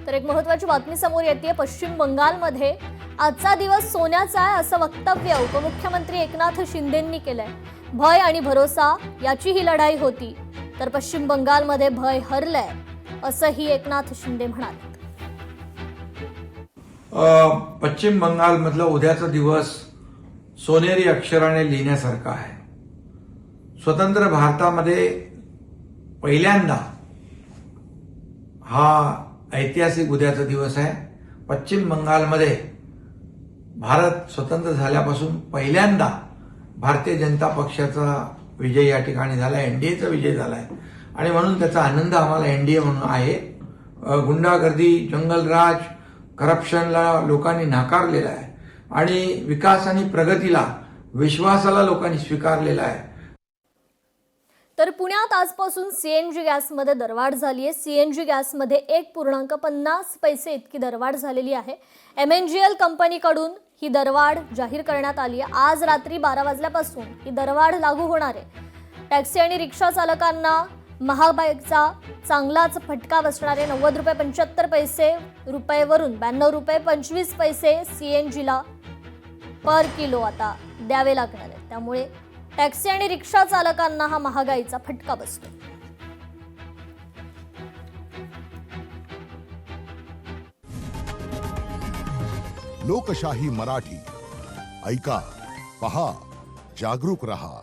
तर एक महत्त्वाची बातमी समोर येते। पश्चिम बंगालमध्ये आजचा दिवस सोन्याचा आहे असं वक्तव्य उपमुख्यमंत्री एकनाथ शिंदेंनी केलंय। भय आणि भरोसा याची ही लढाई होती, तर पश्चिम बंगालमध्ये भय हरलंय असंही एकनाथ शिंदे म्हणाले। पश्चिम बंगाल मधला उद्याचा दिवस सोनेरी अक्षराने लिहिण्यासारखा आहे। स्वतंत्र भारतामध्ये पहिल्यांदा हा ऐतिहासिक उद्याचा दिवस आहे। पश्चिम बंगालमध्ये भारत स्वतंत्र झाल्यापासून पहिल्यांदा भारतीय जनता पक्षाचा विजय या ठिकाणी झाला, एनडीएचा विजय झालाय आणि म्हणून त्याचा आनंद आम्हाला एनडीए म्हणून आहे। गुंडागर्दी, जंगलराज, करप्शनला लोकांनी नाकारलेला आहे आणि विकास आणि प्रगतीला, विश्वासाला लोकांनी स्वीकारलेला आहे। तर पुण्यात आजपासून सीएनजी गॅसमध्ये दरवाढ झाली आहे। सीएनजी गॅसमध्ये 1.50 पैसे इतकी दरवाढ झालेली आहे। एमएनजीएल कंपनीकडून ही दरवाढ जाहीर करण्यात आली आहे। आज रात्री 12 वाजल्यापासून ही दरवाढ लागू होणार आहे। टॅक्सी आणि रिक्षा चालकांना महागाईचा चांगलाच फटका बसणार आहे। 90 रुपये 75 पैसे रुपयेवरून 92 रुपये 25 पैसे सीएनजीला पर किलो आता द्यावे लागणार आहे। त्यामुळे टॅक्सी आणि रिक्षा चालकांना हा महागाईचा फटका बसतो। लोकशाही मराठी ऐका, पहा, जागरूक रहा।